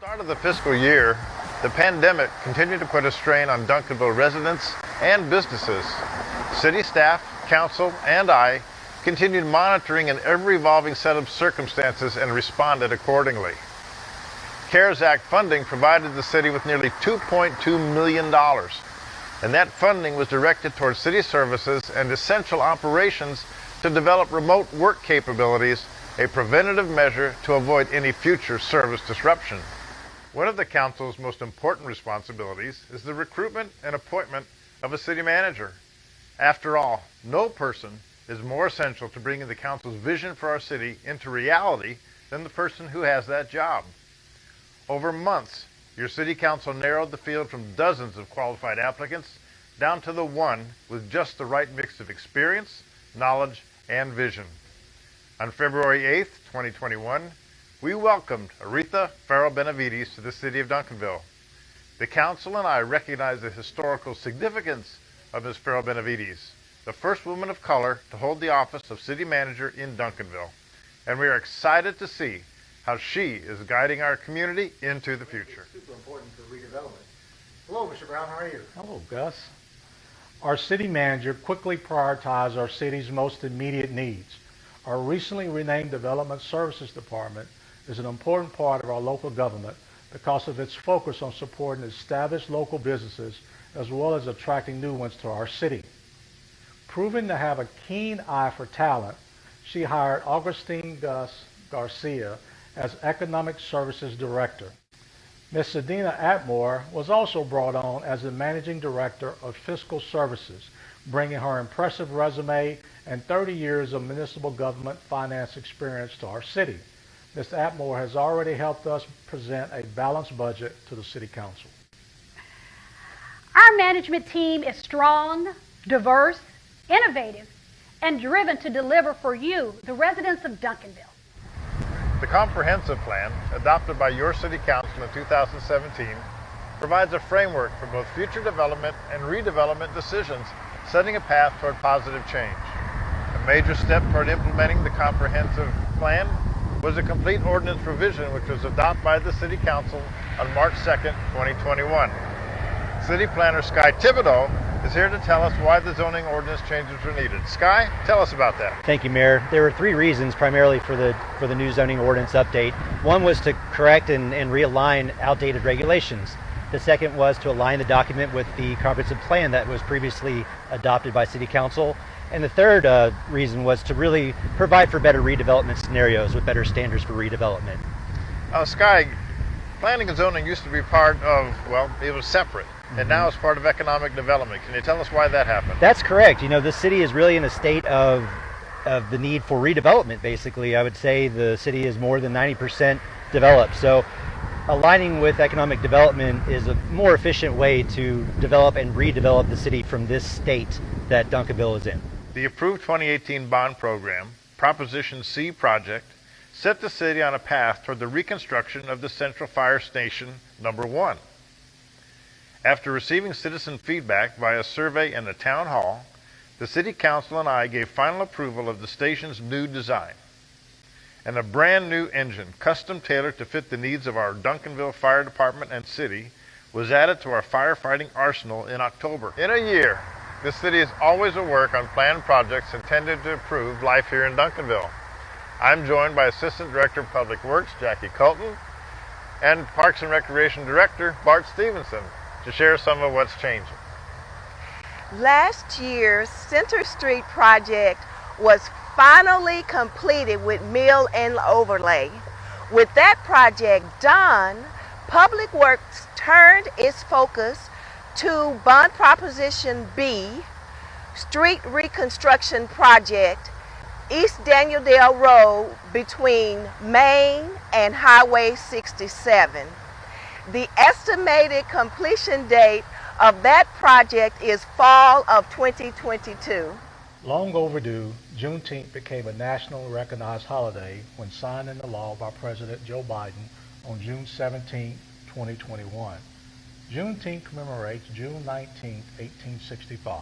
Start of the fiscal year, the pandemic continued to put a strain on Duncanville residents and businesses. City staff, council, and I continued monitoring an ever-evolving set of circumstances and responded accordingly. CARES Act funding provided the city with nearly $2.2 million, and that funding was directed towards city services and essential operations to develop remote work capabilities, a preventative measure to avoid any future service disruption. One of the council's most important responsibilities is the recruitment and appointment of a city manager. After all, no person is more essential to bringing the council's vision for our city into reality than the person who has that job. Over months, your city council narrowed the field from dozens of qualified applicants down to the one with just the right mix of experience, knowledge, and vision. On February 8th, 2021, we welcomed Aretha Farrell-Benavides to the city of Duncanville. The council and I recognize the historical significance of Ms. Farrell-Benavides, the first woman of color to hold the office of city manager in Duncanville, and we are excited to see how she is guiding our community into the future. Super important for redevelopment. Hello, Mr. Brown, how are you? Hello, Gus. Our city manager quickly prioritized our city's most immediate needs. Our recently renamed Development Services Department is an important part of our local government because of its focus on supporting established local businesses as well as attracting new ones to our city. Proving to have a keen eye for talent, she hired Augustine Garcia as Economic Services Director. Ms. Sedina Atmore was also brought on as the Managing Director of Fiscal Services, bringing her impressive resume and 30 years of municipal government finance experience to our city. Ms. Atmore has already helped us present a balanced budget to the City Council. Our management team is strong, diverse, innovative, and driven to deliver for you, the residents of Duncanville. The comprehensive plan, adopted by your City Council in 2017, provides a framework for both future development and redevelopment decisions, setting a path toward positive change. A major step toward implementing the comprehensive plan was a complete ordinance revision which was adopted by the City Council on March 2nd, 2021. City Planner Sky Thibodeau is here to tell us why the zoning ordinance changes were needed. Sky, tell us about that. Thank you, Mayor. There were three reasons primarily for the new zoning ordinance update. One was to correct and realign outdated regulations. The second was to align the document with the comprehensive plan that was previously adopted by City Council. And the third reason was to really provide for better redevelopment scenarios with better standards for redevelopment. Sky, planning and zoning used to be part of, well, it was separate. And now it's part of economic development. Can you tell us why that happened? That's correct. You know, this city is really in a state of the need for redevelopment, basically. I would say the city is more than 90% developed. So aligning with economic development is a more efficient way to develop and redevelop the city from this state that Duncanville is in. The approved 2018 bond program, Proposition C project, set the city on a path toward the reconstruction of the Central Fire Station number 1. After receiving citizen feedback via survey and the town hall, the City Council and I gave final approval of the station's new design. And a brand new engine, custom tailored to fit the needs of our Duncanville Fire Department and city, was added to our firefighting arsenal in October. In a year, the city is always at work on planned projects intended to improve life here in Duncanville. I'm joined by Assistant Director of Public Works, Jackie Colton, and Parks and Recreation Director, Bart Stevenson, to share some of what's changing. Last year's Center Street project was finally completed with mill and overlay. With that project done, Public Works turned its focus to Bond Proposition B, Street Reconstruction Project, East Daniel Dale Road between Main and Highway 67. The estimated completion date of that project is fall of 2022. Long overdue, Juneteenth became a nationally recognized holiday when signed into law by President Joe Biden on June 17, 2021. Juneteenth commemorates June 19, 1865,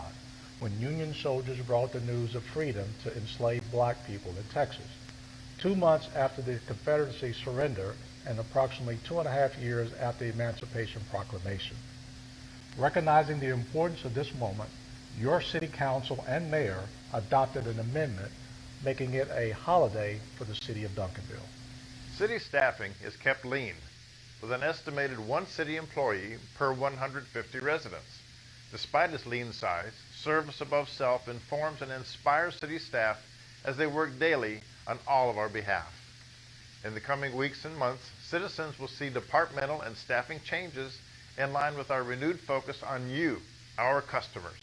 when Union soldiers brought the news of freedom to enslaved black people in Texas. 2 months after the Confederacy surrender and approximately 2.5 years after the Emancipation Proclamation. Recognizing the importance of this moment, your City Council and Mayor adopted an amendment making it a holiday for the City of Duncanville. City staffing is kept lean, with an estimated 1 city employee per 150 residents. Despite its lean size, service above self informs and inspires city staff as they work daily on all of our behalf. In the coming weeks and months, citizens will see departmental and staffing changes in line with our renewed focus on you, our customers.